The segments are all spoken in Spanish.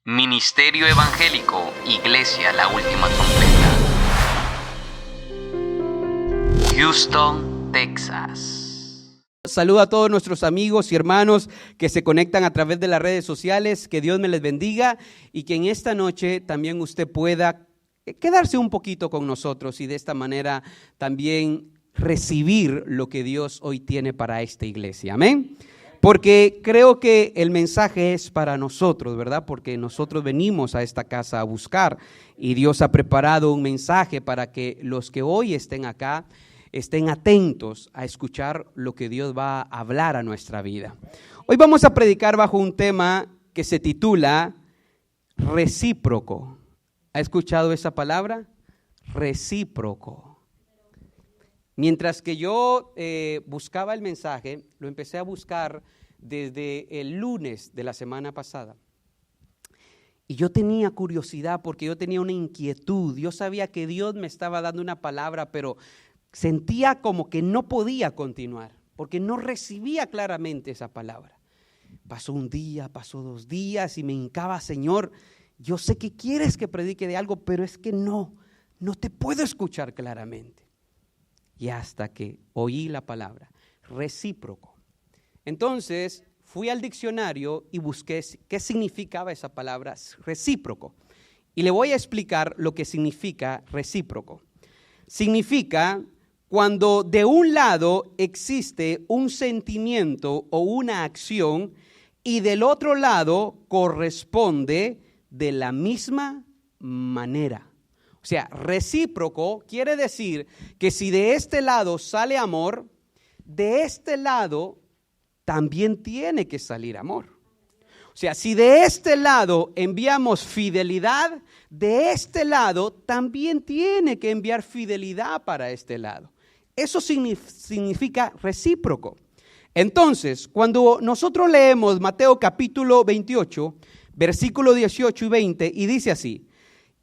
Ministerio Evangélico Iglesia La Última Trompeta, Houston, Texas. Saludo a todos nuestros amigos y hermanos que se conectan a través de las redes sociales. Que Dios me les bendiga y que en esta noche también usted pueda quedarse un poquito con nosotros y de esta manera también recibir lo que Dios hoy tiene para esta iglesia. Amén. Porque creo que el mensaje es para nosotros, ¿verdad? Porque nosotros venimos a esta casa a buscar y Dios ha preparado un mensaje para que los que hoy estén acá estén atentos a escuchar lo que Dios va a hablar a nuestra vida. Hoy vamos a predicar bajo un tema que se titula recíproco. ¿Ha escuchado esa palabra? Recíproco. Mientras que yo buscaba el mensaje, lo empecé a buscar desde el lunes de la semana pasada. Y yo tenía curiosidad porque yo tenía una inquietud. Yo sabía que Dios me estaba dando una palabra, pero sentía como que no podía continuar, porque no recibía claramente esa palabra. Pasó un día, pasó 2 días y me hincaba, Señor, yo sé que quieres que predique de algo, pero es que no te puedo escuchar claramente. Y hasta que oí la palabra, recíproco. Entonces fui al diccionario y busqué qué significaba esa palabra recíproco. Y le voy a explicar lo que significa recíproco. Significa cuando de un lado existe un sentimiento o una acción y del otro lado corresponde de la misma manera. O sea, recíproco quiere decir que si de este lado sale amor, de este lado también tiene que salir amor. O sea, si de este lado enviamos fidelidad, de este lado también tiene que enviar fidelidad para este lado. Eso significa recíproco. Entonces, cuando nosotros leemos Mateo capítulo 28, versículo 18 y 20, y dice así: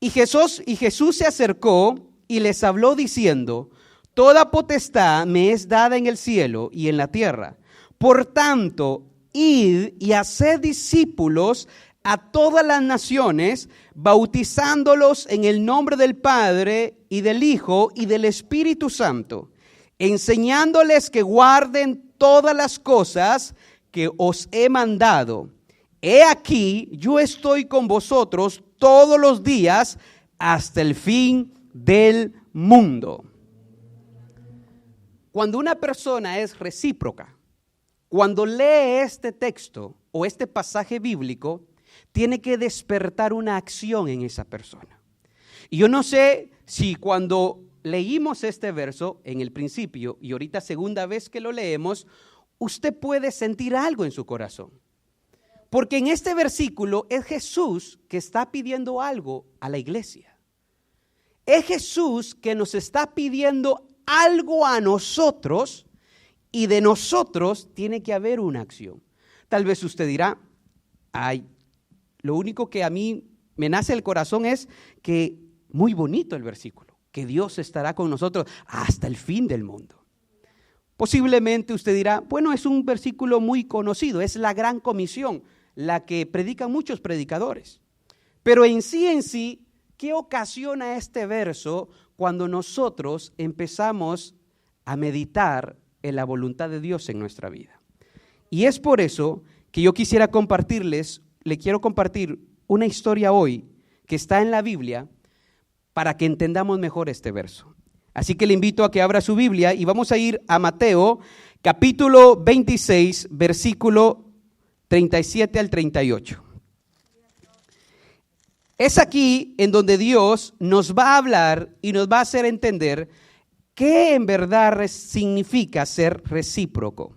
Y Jesús se acercó y les habló diciendo: Toda potestad me es dada en el cielo y en la tierra. Por tanto, id y haced discípulos a todas las naciones, bautizándolos en el nombre del Padre y del Hijo y del Espíritu Santo, enseñándoles que guarden todas las cosas que os he mandado. He aquí, yo estoy con vosotros todos los días hasta el fin del mundo. Cuando una persona es recíproca, cuando lee este texto o este pasaje bíblico, tiene que despertar una acción en esa persona. Y yo no sé si cuando leímos este verso en el principio y ahorita segunda vez que lo leemos, usted puede sentir algo en su corazón. Porque en este versículo es Jesús que está pidiendo algo a la iglesia. Es Jesús que nos está pidiendo algo a nosotros y de nosotros tiene que haber una acción. Tal vez usted dirá, lo único que a mí me nace el corazón es que muy bonito el versículo, que Dios estará con nosotros hasta el fin del mundo. Posiblemente usted dirá, bueno, es un versículo muy conocido, es la gran comisión, la que predican muchos predicadores. Pero en sí, ¿qué ocasiona este verso cuando nosotros empezamos a meditar en la voluntad de Dios en nuestra vida? Y es por eso que yo quisiera le quiero compartir una historia hoy que está en la Biblia para que entendamos mejor este verso. Así que le invito a que abra su Biblia y vamos a ir a Mateo capítulo 26, versículo 37 al 38. Es aquí en donde Dios nos va a hablar y nos va a hacer entender qué en verdad significa ser recíproco.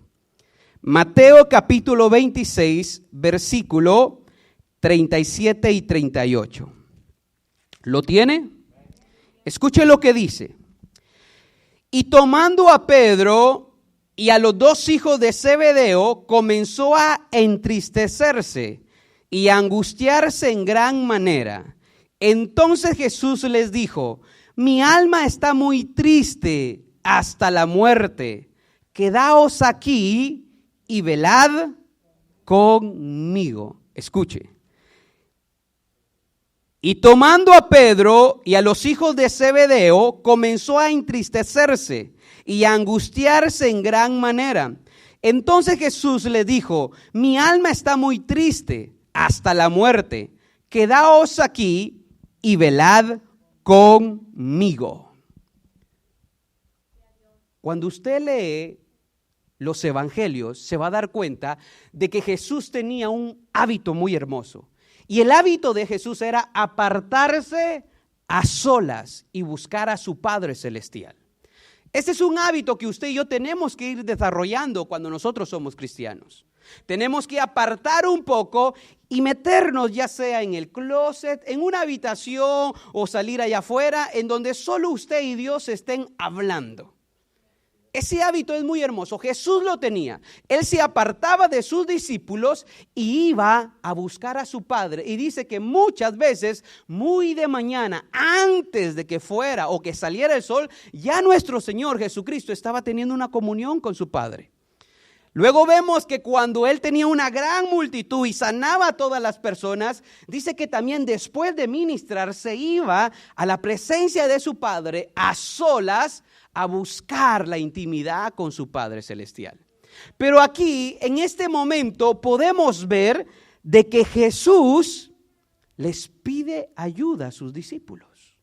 Mateo capítulo 26, versículo 37 y 38. ¿Lo tiene? Escuche lo que dice. Y tomando a Pedro y a los 2 hijos de Zebedeo, comenzó a entristecerse y a angustiarse en gran manera. Entonces Jesús les dijo: Mi alma está muy triste hasta la muerte. Quedaos aquí y velad conmigo. Escuche. Y tomando a Pedro y a los hijos de Zebedeo, comenzó a entristecerse y a angustiarse en gran manera. Entonces Jesús le dijo: mi alma está muy triste hasta la muerte. Quedaos aquí y velad conmigo. Cuando usted lee los evangelios, se va a dar cuenta de que Jesús tenía un hábito muy hermoso. Y el hábito de Jesús era apartarse a solas y buscar a su Padre Celestial. Ese es un hábito que usted y yo tenemos que ir desarrollando cuando nosotros somos cristianos. Tenemos que apartar un poco y meternos, ya sea en el closet, en una habitación o salir allá afuera, en donde solo usted y Dios estén hablando. Ese hábito es muy hermoso. Jesús lo tenía. Él se apartaba de sus discípulos y iba a buscar a su Padre. Y dice que muchas veces, muy de mañana, antes de que fuera o que saliera el sol, ya nuestro Señor Jesucristo estaba teniendo una comunión con su Padre. Luego vemos que cuando Él tenía una gran multitud y sanaba a todas las personas, dice que también después de ministrar se iba a la presencia de su Padre a solas a buscar la intimidad con su Padre Celestial. Pero aquí, en este momento, podemos ver de que Jesús les pide ayuda a sus discípulos.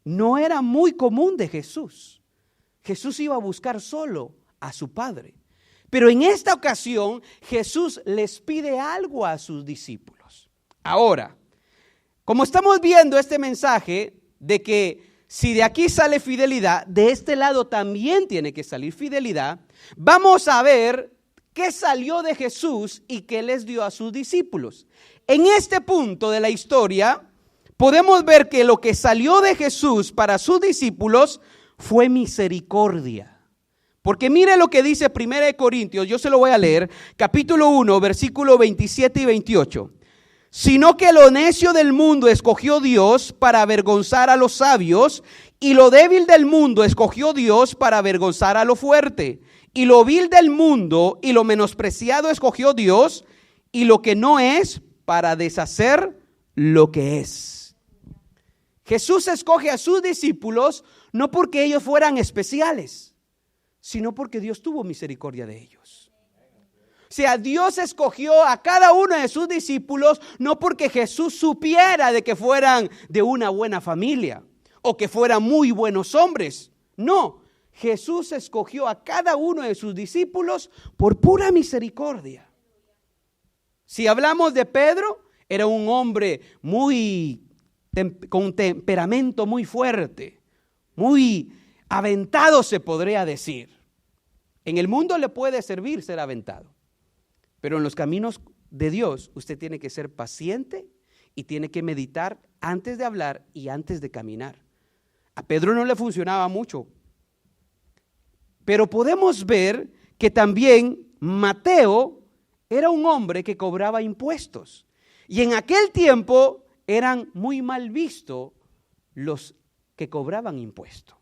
No era muy común de Jesús. Jesús iba a buscar solo a su Padre. Pero en esta ocasión, Jesús les pide algo a sus discípulos. Ahora, como estamos viendo este mensaje de que si de aquí sale fidelidad, de este lado también tiene que salir fidelidad, vamos a ver qué salió de Jesús y qué les dio a sus discípulos. En este punto de la historia, podemos ver que lo que salió de Jesús para sus discípulos fue misericordia. Porque mire lo que dice 1 Corintios, yo se lo voy a leer, capítulo 1, versículo 27 y 28. Sino que lo necio del mundo escogió Dios para avergonzar a los sabios, y lo débil del mundo escogió Dios para avergonzar a lo fuerte. Y lo vil del mundo y lo menospreciado escogió Dios, y lo que no es, para deshacer lo que es. Jesús escoge a sus discípulos no porque ellos fueran especiales, sino porque Dios tuvo misericordia de ellos. O sea, Dios escogió a cada uno de sus discípulos no porque Jesús supiera de que fueran de una buena familia o que fueran muy buenos hombres. No, Jesús escogió a cada uno de sus discípulos por pura misericordia. Si hablamos de Pedro, era un hombre con un temperamento muy fuerte, muy aventado se podría decir. En el mundo le puede servir ser aventado. Pero en los caminos de Dios, usted tiene que ser paciente y tiene que meditar antes de hablar y antes de caminar. A Pedro no le funcionaba mucho. Pero podemos ver que también Mateo era un hombre que cobraba impuestos. Y en aquel tiempo eran muy mal vistos los que cobraban impuestos.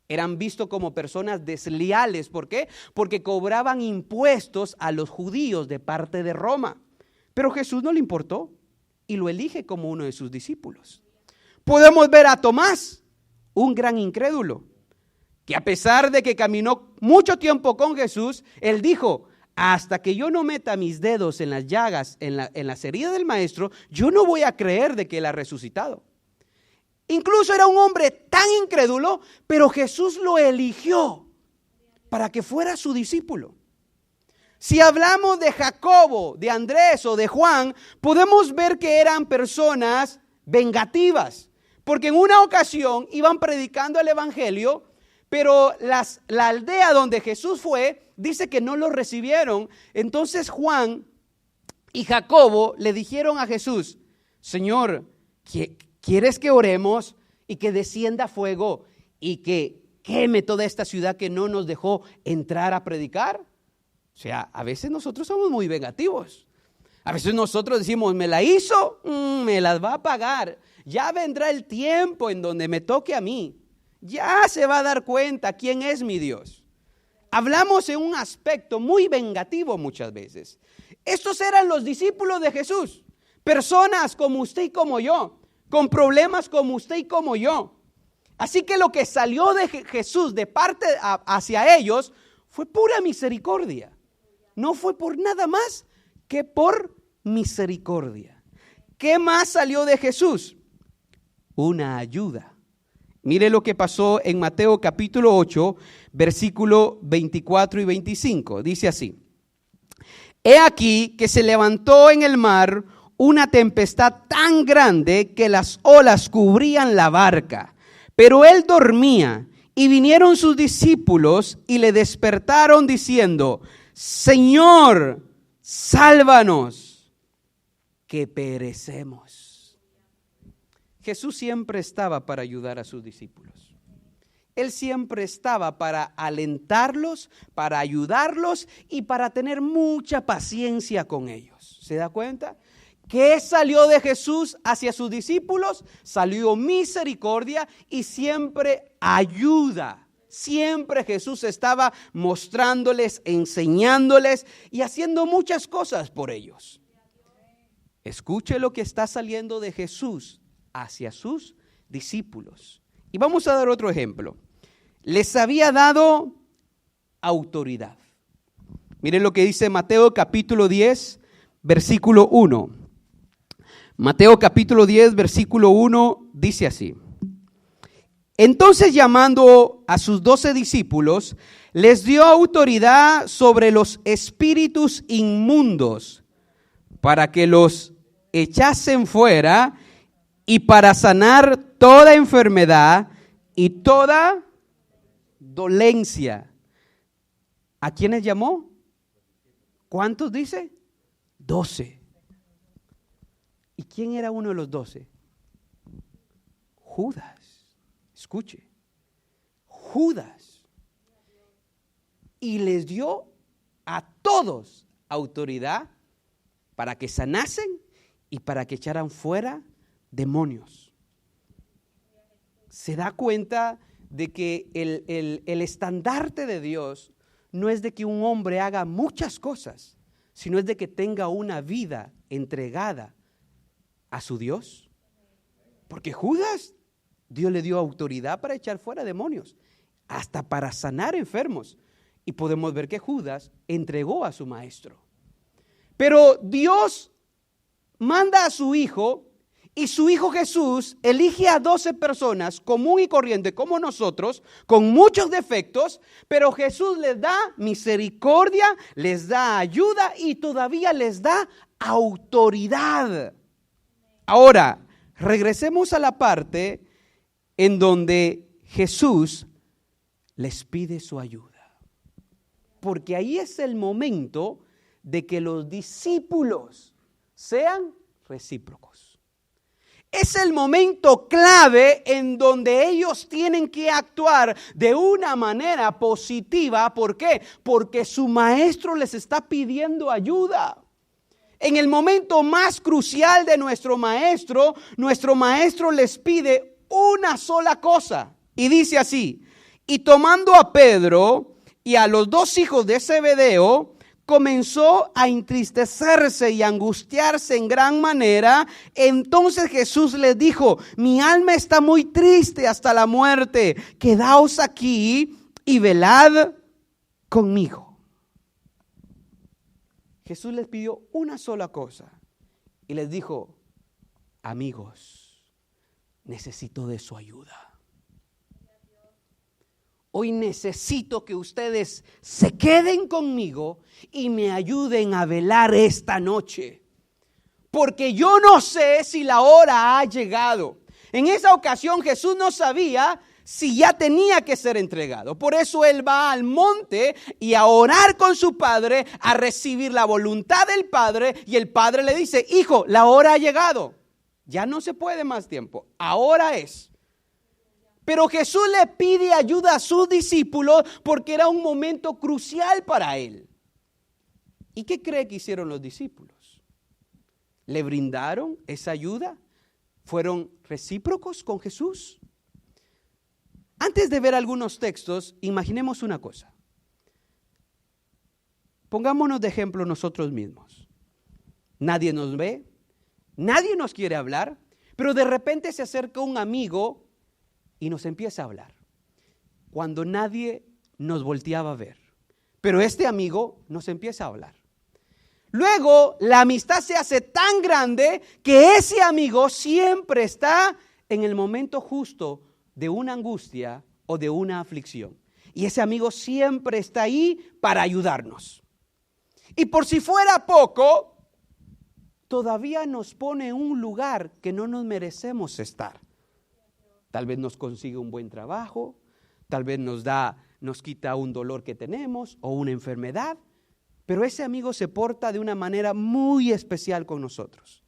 Eran vistos como personas desleales. ¿Por qué? Porque cobraban impuestos a los judíos de parte de Roma. Pero Jesús no le importó y lo elige como uno de sus discípulos. Podemos ver a Tomás, un gran incrédulo, que a pesar de que caminó mucho tiempo con Jesús, él dijo: hasta que yo no meta mis dedos en las llagas, en las heridas del Maestro, yo no voy a creer de que él ha resucitado. Incluso era un hombre tan incrédulo, pero Jesús lo eligió para que fuera su discípulo. Si hablamos de Jacobo, de Andrés o de Juan, podemos ver que eran personas vengativas, porque en una ocasión iban predicando el evangelio, pero la aldea donde Jesús fue, dice que no lo recibieron. Entonces Juan y Jacobo le dijeron a Jesús: Señor, ¿quieres que oremos y que descienda fuego y que queme toda esta ciudad que no nos dejó entrar a predicar? O sea, a veces nosotros somos muy vengativos. A veces nosotros decimos: me la hizo, me las va a pagar. Ya vendrá el tiempo en donde me toque a mí. Ya se va a dar cuenta quién es mi Dios. Hablamos en un aspecto muy vengativo muchas veces. Estos eran los discípulos de Jesús. Personas como usted y como yo, con problemas como usted y como yo. Así que lo que salió de Jesús de parte hacia ellos fue pura misericordia. No fue por nada más que por misericordia. ¿Qué más salió de Jesús? Una ayuda. Mire lo que pasó en Mateo capítulo 8, versículo 24 y 25. Dice así: He aquí que se levantó en el mar una tempestad tan grande que las olas cubrían la barca, pero él dormía. Y vinieron sus discípulos y le despertaron diciendo: Señor, sálvanos, que perecemos. Jesús siempre estaba para ayudar a sus discípulos. Él siempre estaba para alentarlos, para ayudarlos y para tener mucha paciencia con ellos. ¿Se da cuenta? ¿Qué salió de Jesús hacia sus discípulos? Salió misericordia y siempre ayuda. Siempre Jesús estaba mostrándoles, enseñándoles y haciendo muchas cosas por ellos. Escuche lo que está saliendo de Jesús hacia sus discípulos. Y vamos a dar otro ejemplo. Les había dado autoridad. Miren lo que dice Mateo capítulo 10, versículo 1. Mateo capítulo 10, versículo 1 dice así: Entonces, llamando a sus 12 discípulos, les dio autoridad sobre los espíritus inmundos para que los echasen fuera y para sanar toda enfermedad y toda dolencia. ¿A quiénes llamó? ¿Cuántos dice? 12. ¿Y quién era uno de los 12? Judas. Escuche. Judas. Y les dio a todos autoridad para que sanasen y para que echaran fuera demonios. Se da cuenta de que el estandarte de Dios no es de que un hombre haga muchas cosas, sino es de que tenga una vida entregada a su Dios. Porque Judas, Dios le dio autoridad para echar fuera demonios, hasta para sanar enfermos. Y podemos ver que Judas entregó a su maestro. Pero Dios manda a su Hijo, y su Hijo Jesús elige a 12 personas común y corriente como nosotros, con muchos defectos, pero Jesús les da misericordia, les da ayuda y todavía les da autoridad. Ahora, regresemos a la parte en donde Jesús les pide su ayuda. Porque ahí es el momento de que los discípulos sean recíprocos. Es el momento clave en donde ellos tienen que actuar de una manera positiva. ¿Por qué? Porque su maestro les está pidiendo ayuda. En el momento más crucial de nuestro maestro les pide una sola cosa. Y dice así: y tomando a Pedro y a los 2 hijos de Zebedeo, comenzó a entristecerse y angustiarse en gran manera. Entonces Jesús les dijo: mi alma está muy triste hasta la muerte. Quedaos aquí y velad conmigo. Jesús les pidió una sola cosa y les dijo: amigos, necesito de su ayuda. Hoy necesito que ustedes se queden conmigo y me ayuden a velar esta noche. Porque yo no sé si la hora ha llegado. En esa ocasión Jesús no sabía si ya tenía que ser entregado. Por eso Él va al monte y a orar con su Padre, a recibir la voluntad del Padre. Y el Padre le dice: hijo, la hora ha llegado. Ya no se puede más tiempo. Ahora es. Pero Jesús le pide ayuda a sus discípulos porque era un momento crucial para él. ¿Y qué cree que hicieron los discípulos? ¿Le brindaron esa ayuda? ¿Fueron recíprocos con Jesús? Antes de ver algunos textos, imaginemos una cosa. Pongámonos de ejemplo nosotros mismos. Nadie nos ve, nadie nos quiere hablar, pero de repente se acerca un amigo y nos empieza a hablar, cuando nadie nos volteaba a ver. Pero este amigo nos empieza a hablar. Luego la amistad se hace tan grande que ese amigo siempre está en el momento justo de una angustia o de una aflicción. Y ese amigo siempre está ahí para ayudarnos. Y por si fuera poco, todavía nos pone en un lugar que no nos merecemos estar. Tal vez nos consigue un buen trabajo, tal vez nos quita un dolor que tenemos o una enfermedad, pero ese amigo se porta de una manera muy especial con nosotros.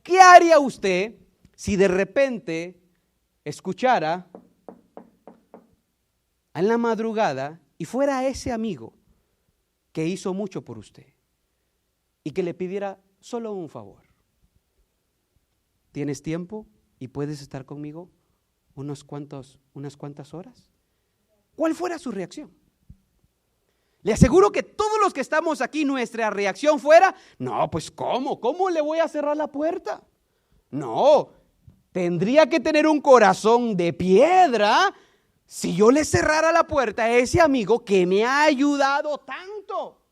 ¿Qué haría usted si de repente escuchara en la madrugada y fuera ese amigo que hizo mucho por usted y que le pidiera solo un favor? ¿Tienes tiempo y puedes estar conmigo unas cuantas horas? ¿Cuál fuera su reacción? Le aseguro que todos los que estamos aquí, nuestra reacción fuera: no, pues ¿cómo le voy a cerrar la puerta? No, tendría que tener un corazón de piedra si yo le cerrara la puerta a ese amigo que me ha ayudado tanto.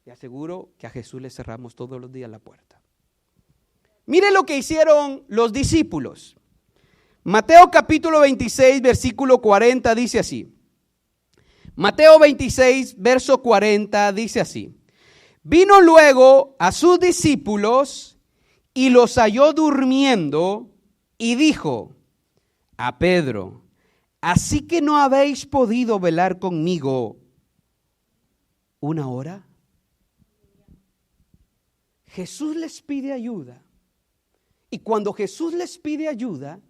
Le aseguro que a Jesús le cerramos todos los días la puerta. Mire lo que hicieron los discípulos. Mateo capítulo 26, versículo 40 dice así. Mateo 26, verso 40 dice así: vino luego a sus discípulos y los halló durmiendo y dijo a Pedro: ¿así que no habéis podido velar conmigo una hora? Jesús les pide ayuda. Y cuando Jesús les pide ayuda,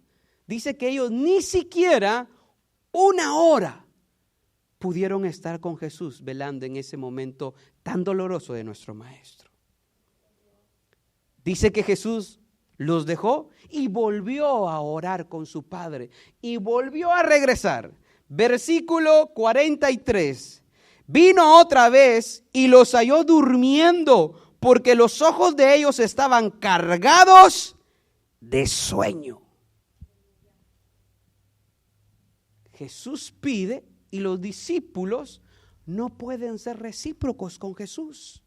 dice que ellos ni siquiera una hora pudieron estar con Jesús velando en ese momento tan doloroso de nuestro maestro. Dice que Jesús los dejó y volvió a orar con su Padre y volvió a regresar. Versículo 43. Vino otra vez y los halló durmiendo, porque los ojos de ellos estaban cargados de sueño. Jesús pide y los discípulos no pueden ser recíprocos con Jesús.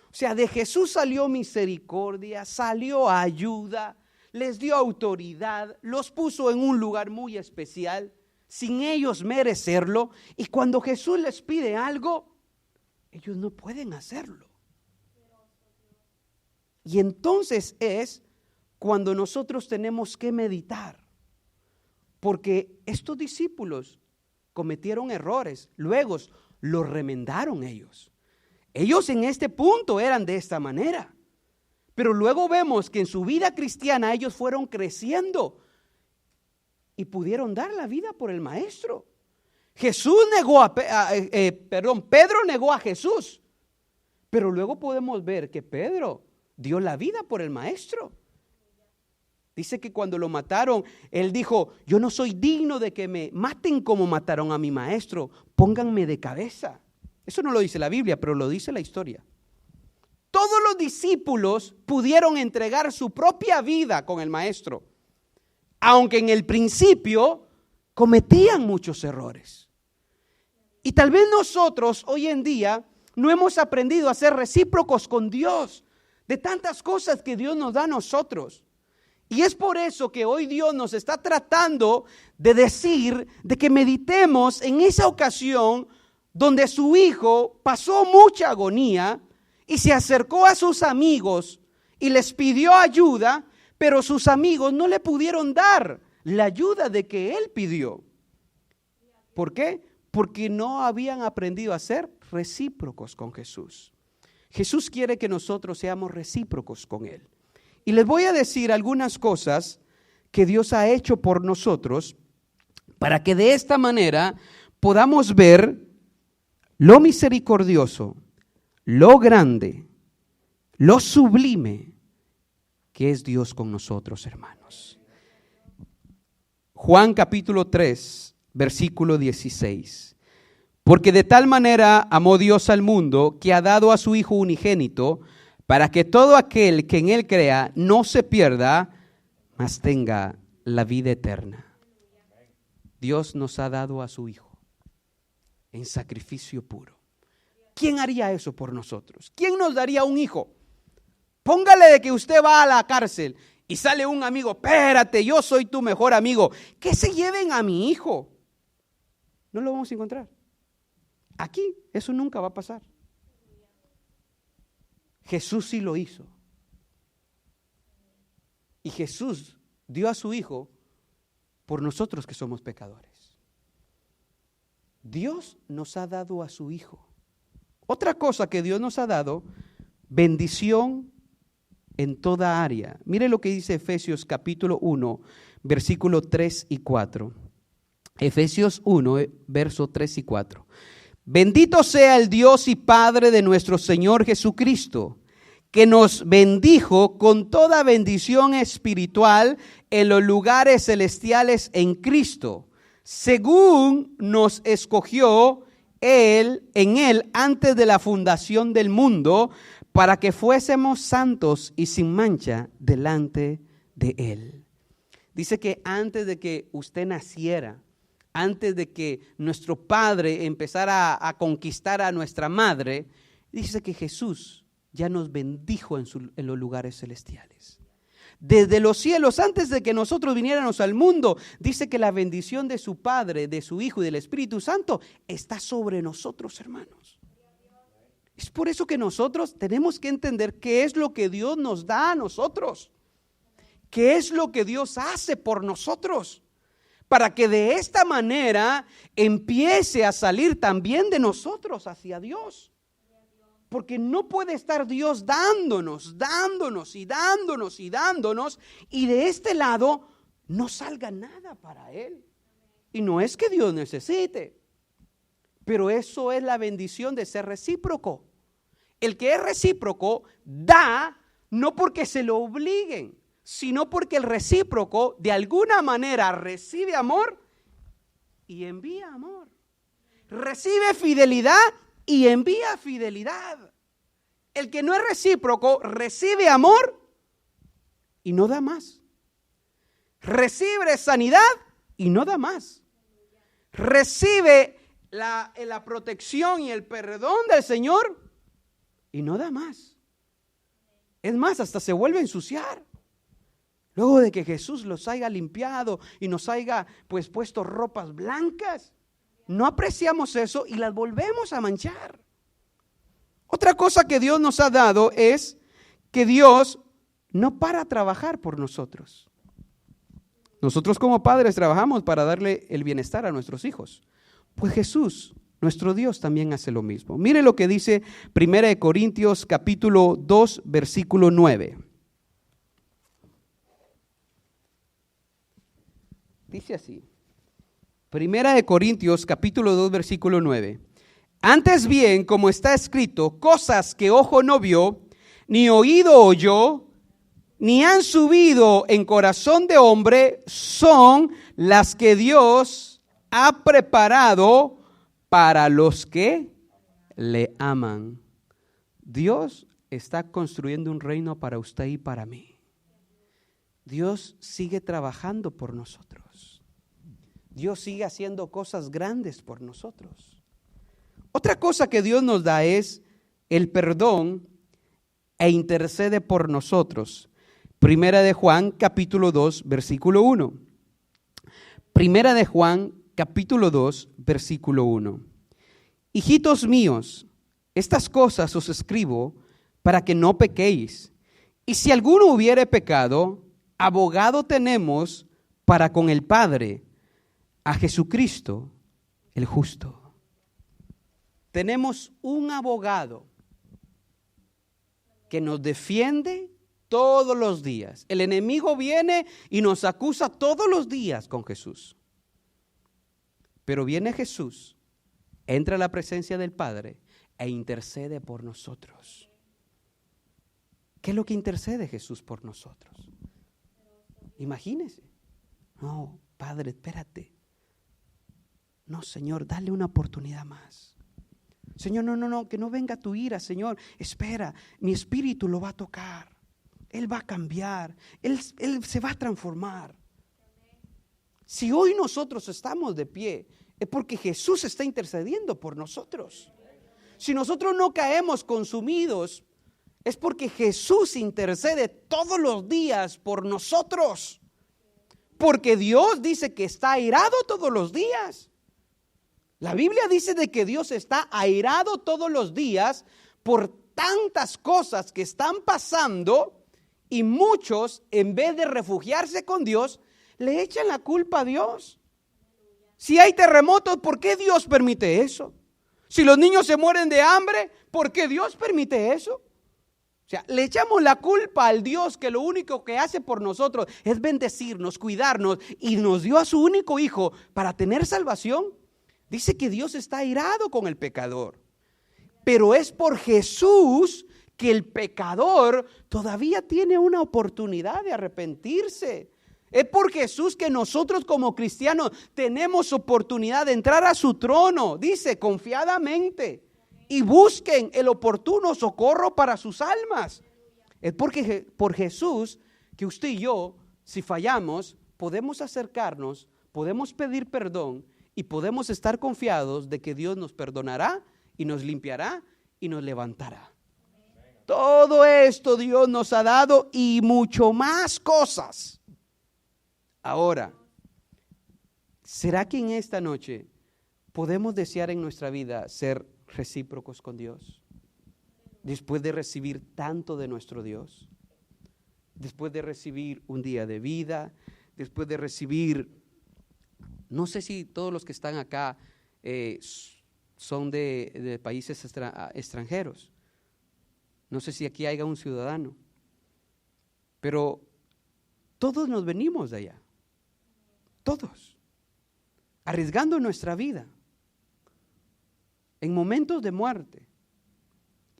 O sea, de Jesús salió misericordia, salió ayuda, les dio autoridad, los puso en un lugar muy especial, sin ellos merecerlo. Y cuando Jesús les pide algo, ellos no pueden hacerlo. Y entonces es cuando nosotros tenemos que meditar, porque estos discípulos cometieron errores, luego los remendaron ellos. Ellos en este punto eran de esta manera, pero luego vemos que en su vida cristiana ellos fueron creciendo y pudieron dar la vida por el maestro. Pedro negó a Jesús, pero luego podemos ver que Pedro dio la vida por el maestro. Dice que cuando lo mataron, él dijo: yo no soy digno de que me maten como mataron a mi maestro, pónganme de cabeza. Eso no lo dice la Biblia, pero lo dice la historia. Todos los discípulos pudieron entregar su propia vida con el maestro, aunque en el principio cometían muchos errores. Y tal vez nosotros hoy en día no hemos aprendido a ser recíprocos con Dios de tantas cosas que Dios nos da a nosotros. Y es por eso que hoy Dios nos está tratando de decir, de que meditemos en esa ocasión donde su hijo pasó mucha agonía y se acercó a sus amigos y les pidió ayuda, pero sus amigos no le pudieron dar la ayuda de que él pidió. ¿Por qué? Porque no habían aprendido a ser recíprocos con Jesús. Jesús quiere que nosotros seamos recíprocos con Él. Y les voy a decir algunas cosas que Dios ha hecho por nosotros para que de esta manera podamos ver lo misericordioso, lo grande, lo sublime que es Dios con nosotros, hermanos. Juan capítulo 3, versículo 16. Porque de tal manera amó Dios al mundo que ha dado a su Hijo unigénito, para que todo aquel que en Él crea no se pierda, mas tenga la vida eterna. Dios nos ha dado a su Hijo en sacrificio puro. ¿Quién haría eso por nosotros? ¿Quién nos daría un hijo? Póngale de que usted va a la cárcel y sale un amigo, espérate, yo soy tu mejor amigo, que se lleven a mi hijo. No lo vamos a encontrar. Aquí eso nunca va a pasar. Jesús sí lo hizo. Y Jesús dio a su Hijo por nosotros que somos pecadores. Dios nos ha dado a su Hijo. Otra cosa que Dios nos ha dado, bendición en toda área. Mire lo que dice Efesios capítulo 1, versículo 3 y 4. Efesios 1, verso 3 y 4. Bendito sea el Dios y Padre de nuestro Señor Jesucristo, que nos bendijo con toda bendición espiritual en los lugares celestiales en Cristo, según nos escogió en Él antes de la fundación del mundo, para que fuésemos santos y sin mancha delante de Él. Dice que antes de que usted naciera, antes de que nuestro padre empezara a conquistar a nuestra madre, dice que Jesús ya nos bendijo en los lugares celestiales. Desde los cielos, antes de que nosotros viniéramos al mundo, dice que la bendición de su Padre, de su Hijo y del Espíritu Santo está sobre nosotros, hermanos. Es por eso que nosotros tenemos que entender qué es lo que Dios nos da a nosotros, qué es lo que Dios hace por nosotros, para que de esta manera empiece a salir también de nosotros hacia Dios. Porque no puede estar Dios dándonos y de este lado no salga nada para Él. Y no es que Dios necesite, pero eso es la bendición de ser recíproco. El que es recíproco da no porque se lo obliguen, sino porque el recíproco de alguna manera recibe amor y envía amor. Recibe fidelidad y envía fidelidad. El que no es recíproco recibe amor y no da más. Recibe sanidad y no da más. Recibe la protección y el perdón del Señor y no da más. Es más, hasta se vuelve a ensuciar. Luego de que Jesús los haya limpiado y nos haya pues puesto ropas blancas, no apreciamos eso y las volvemos a manchar. Otra cosa que Dios nos ha dado es que Dios no para trabajar por nosotros. Nosotros como padres trabajamos para darle el bienestar a nuestros hijos. Pues Jesús, nuestro Dios, también hace lo mismo. Mire lo que dice 1 Corintios capítulo 2, versículo 9. Dice así. 1 Corintios capítulo 2, versículo 9. Antes bien, como está escrito, cosas que ojo no vio, ni oído oyó, ni han subido en corazón de hombre, son las que Dios ha preparado para los que le aman. Dios está construyendo un reino para usted y para mí. Dios sigue trabajando por nosotros. Dios sigue haciendo cosas grandes por nosotros. Otra cosa que Dios nos da es el perdón e intercede por nosotros. Primera de Juan capítulo 2 versículo 1. Primera de Juan capítulo 2 versículo 1. Hijitos míos, estas cosas os escribo para que no pequéis. Y si alguno hubiere pecado, abogado tenemos para con el Padre, a Jesucristo el justo. Tenemos un abogado que nos defiende todos los días. El enemigo viene y nos acusa todos los días con Jesús. Pero viene Jesús, entra a la presencia del Padre e intercede por nosotros. ¿Qué es lo que intercede Jesús por nosotros? Imagínese. No, Padre, espérate. No, Señor, dale una oportunidad más. Señor, no, que no venga tu ira, Señor. Espera, mi espíritu lo va a tocar. Él va a cambiar, Él se va a transformar. Si hoy nosotros estamos de pie, es porque Jesús está intercediendo por nosotros. Si nosotros no caemos consumidos, es porque Jesús intercede todos los días por nosotros. Porque Dios dice que está airado todos los días. La Biblia dice de que Dios está airado todos los días por tantas cosas que están pasando, y muchos, en vez de refugiarse con Dios, le echan la culpa a Dios. Si hay terremotos, ¿por qué Dios permite eso? Si los niños se mueren de hambre, ¿por qué Dios permite eso? O sea, le echamos la culpa al Dios que lo único que hace por nosotros es bendecirnos, cuidarnos, y nos dio a su único hijo para tener salvación. Dice que Dios está airado con el pecador, pero es por Jesús que el pecador todavía tiene una oportunidad de arrepentirse. Es por Jesús que nosotros como cristianos tenemos oportunidad de entrar a su trono, dice, confiadamente, y busquen el oportuno socorro para sus almas. Es porque por Jesús que usted y yo, si fallamos, podemos acercarnos, podemos pedir perdón y podemos estar confiados de que Dios nos perdonará y nos limpiará y nos levantará. Todo esto Dios nos ha dado y mucho más cosas. Ahora, ¿será que en esta noche podemos desear en nuestra vida ser recíprocos con Dios? Después de recibir tanto de nuestro Dios, después de recibir un día de vida, después de recibir, no sé si todos los que están acá son de países extranjeros, no sé si aquí haya un ciudadano, pero todos nos venimos de allá, todos, arriesgando nuestra vida en momentos de muerte,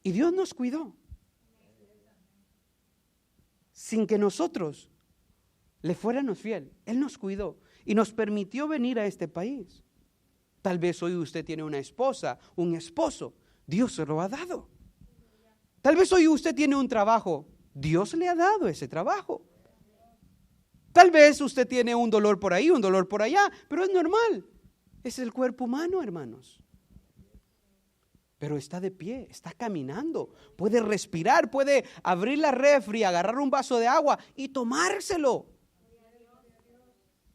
y Dios nos cuidó sin que nosotros le fuéramos fiel. Él nos cuidó y nos permitió venir a este país. Tal vez hoy usted tiene una esposa, un esposo, Dios se lo ha dado. Tal vez hoy usted tiene un trabajo, Dios le ha dado ese trabajo. Tal vez usted tiene un dolor por ahí, un dolor por allá, pero es normal. Es el cuerpo humano, hermanos. Pero está de pie, está caminando, puede respirar, puede abrir la refri, agarrar un vaso de agua y tomárselo.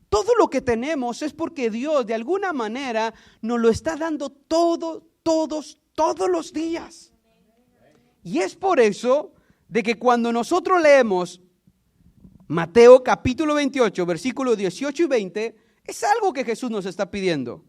Todo lo que tenemos es porque Dios de alguna manera nos lo está dando todos los días. Y es por eso de que cuando nosotros leemos Mateo capítulo 28, versículos 18 y 20, es algo que Jesús nos está pidiendo.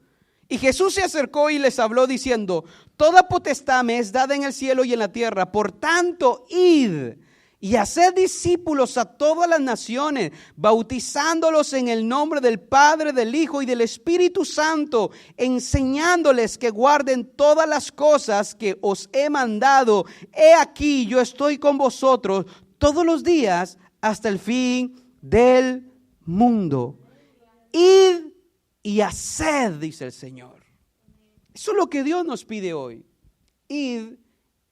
Y Jesús se acercó y les habló diciendo: toda potestad me es dada en el cielo y en la tierra. Por tanto, id y haced discípulos a todas las naciones, bautizándolos en el nombre del Padre, del Hijo y del Espíritu Santo, enseñándoles que guarden todas las cosas que os he mandado. He aquí, yo estoy con vosotros todos los días hasta el fin del mundo. Id y haced, dice el Señor. Eso es lo que Dios nos pide hoy. Id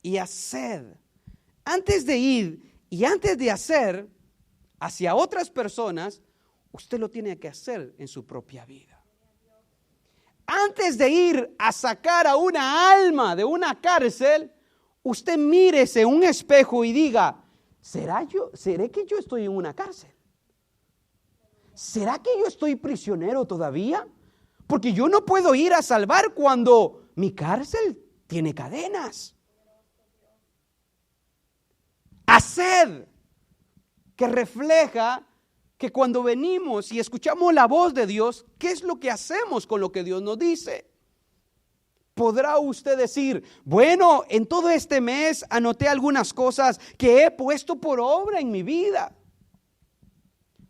y haced. Antes de ir y antes de hacer hacia otras personas, usted lo tiene que hacer en su propia vida. Antes de ir a sacar a una alma de una cárcel, usted mírese en un espejo y diga: ¿seré que yo estoy en una cárcel? ¿Será que yo estoy prisionero todavía? Porque yo no puedo ir a salvar cuando mi cárcel tiene cadenas. Haced, que refleja que cuando venimos y escuchamos la voz de Dios, ¿qué es lo que hacemos con lo que Dios nos dice? Podrá usted decir: bueno, en todo este mes anoté algunas cosas que he puesto por obra en mi vida.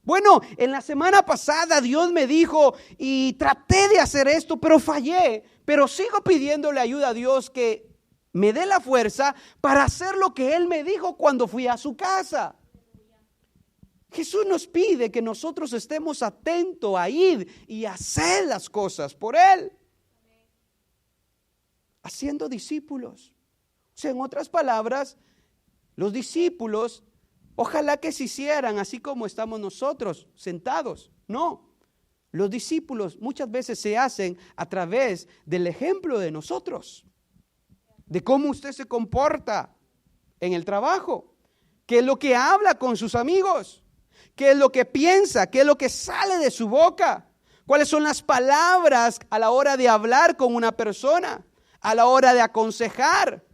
Bueno, en la semana pasada Dios me dijo y traté de hacer esto, pero fallé. Pero sigo pidiéndole ayuda a Dios que me dé la fuerza para hacer lo que Él me dijo cuando fui a su casa. Jesús nos pide que nosotros estemos atentos a ir y hacer las cosas por Él. haciendo discípulos. O sea, en otras palabras, los discípulos, ojalá que se hicieran así como estamos nosotros sentados. No, los discípulos muchas veces se hacen a través del ejemplo de nosotros, de cómo usted se comporta en el trabajo, qué es lo que habla con sus amigos, qué es lo que piensa, qué es lo que sale de su boca, cuáles son las palabras a la hora de hablar con una persona, a la hora de aconsejar.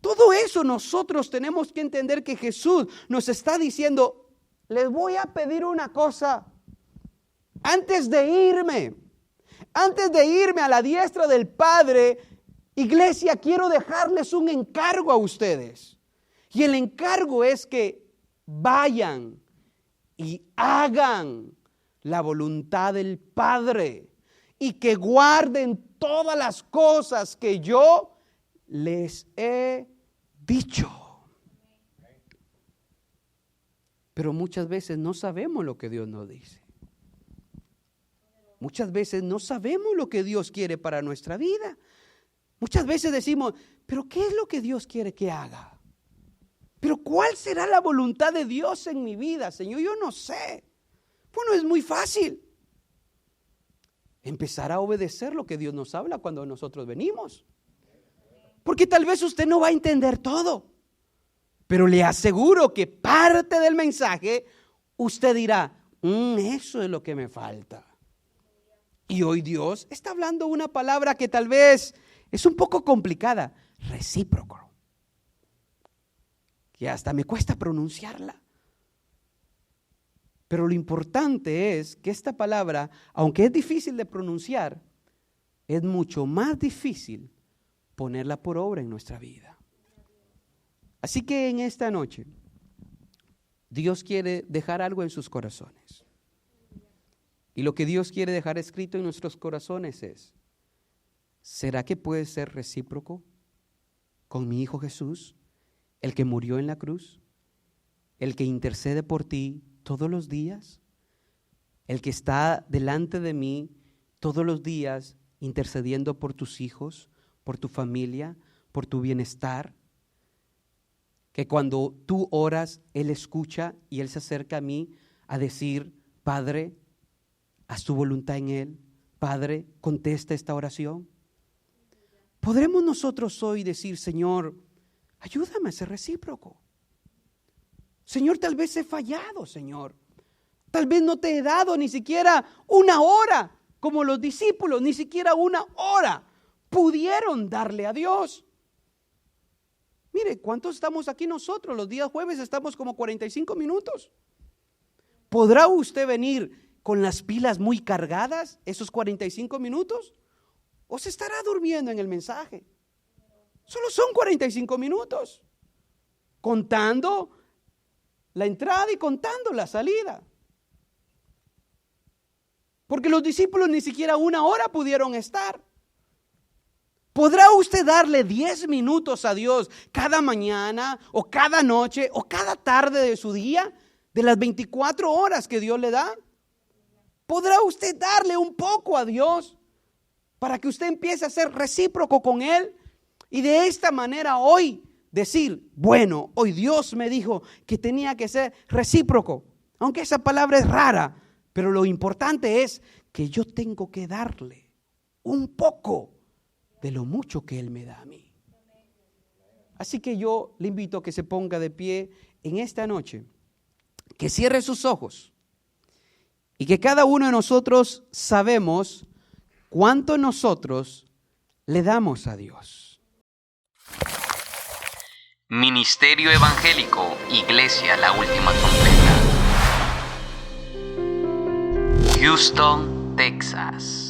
Todo eso nosotros tenemos que entender que Jesús nos está diciendo, les voy a pedir una cosa. Antes de irme a la diestra del Padre, iglesia, quiero dejarles un encargo a ustedes. Y el encargo es que vayan y hagan la voluntad del Padre y que guarden todas las cosas que yo les he dicho. Pero muchas veces no sabemos lo que Dios nos dice. Muchas veces no sabemos lo que Dios quiere para nuestra vida. Muchas veces decimos, pero ¿qué es lo que Dios quiere que haga? Pero ¿cuál será la voluntad de Dios en mi vida, Señor? Yo no sé. Bueno, es muy fácil. Empezar a obedecer lo que Dios nos habla cuando nosotros venimos. Porque tal vez usted no va a entender todo, pero le aseguro que parte del mensaje usted dirá, eso es lo que me falta. Y hoy Dios está hablando una palabra que tal vez es un poco complicada, recíproco, que hasta me cuesta pronunciarla. Pero lo importante es que esta palabra, aunque es difícil de pronunciar, es mucho más difícil ponerla por obra en nuestra vida. Así que en esta noche, Dios quiere dejar algo en sus corazones. Y lo que Dios quiere dejar escrito en nuestros corazones es, ¿será que puede ser recíproco con mi Hijo Jesús, el que murió en la cruz, el que intercede por ti todos los días, el que está delante de mí todos los días intercediendo por tus hijos, por tu familia, por tu bienestar? Que cuando tú oras, Él escucha y Él se acerca a mí a decir, Padre, haz tu voluntad en Él. Padre, contesta esta oración. ¿Podremos nosotros hoy decir, Señor, ayúdame a ser recíproco? Señor, tal vez he fallado, Señor. Tal vez no te he dado ni siquiera una hora, como los discípulos, ni siquiera una hora pudieron darle a Dios. Mire, ¿cuántos estamos aquí nosotros? Los días jueves estamos como 45 minutos. ¿Podrá usted venir con las pilas muy cargadas esos 45 minutos? ¿O se estará durmiendo en el mensaje? Solo son 45 minutos. Contando la entrada y contando la salida. Porque los discípulos ni siquiera una hora pudieron estar. ¿Podrá usted darle 10 minutos a Dios cada mañana o cada noche o cada tarde de su día, de las 24 horas que Dios le da? ¿Podrá usted darle un poco a Dios para que usted empiece a ser recíproco con Él? Y de esta manera hoy decir, bueno, hoy Dios me dijo que tenía que ser recíproco. Aunque esa palabra es rara, pero lo importante es que yo tengo que darle un poco de lo mucho que Él me da a mí. Así que yo le invito a que se ponga de pie en esta noche, que cierre sus ojos y que cada uno de nosotros sabemos cuánto nosotros le damos a Dios. Ministerio Evangélico, Iglesia La Última Trompeta. Houston, Texas.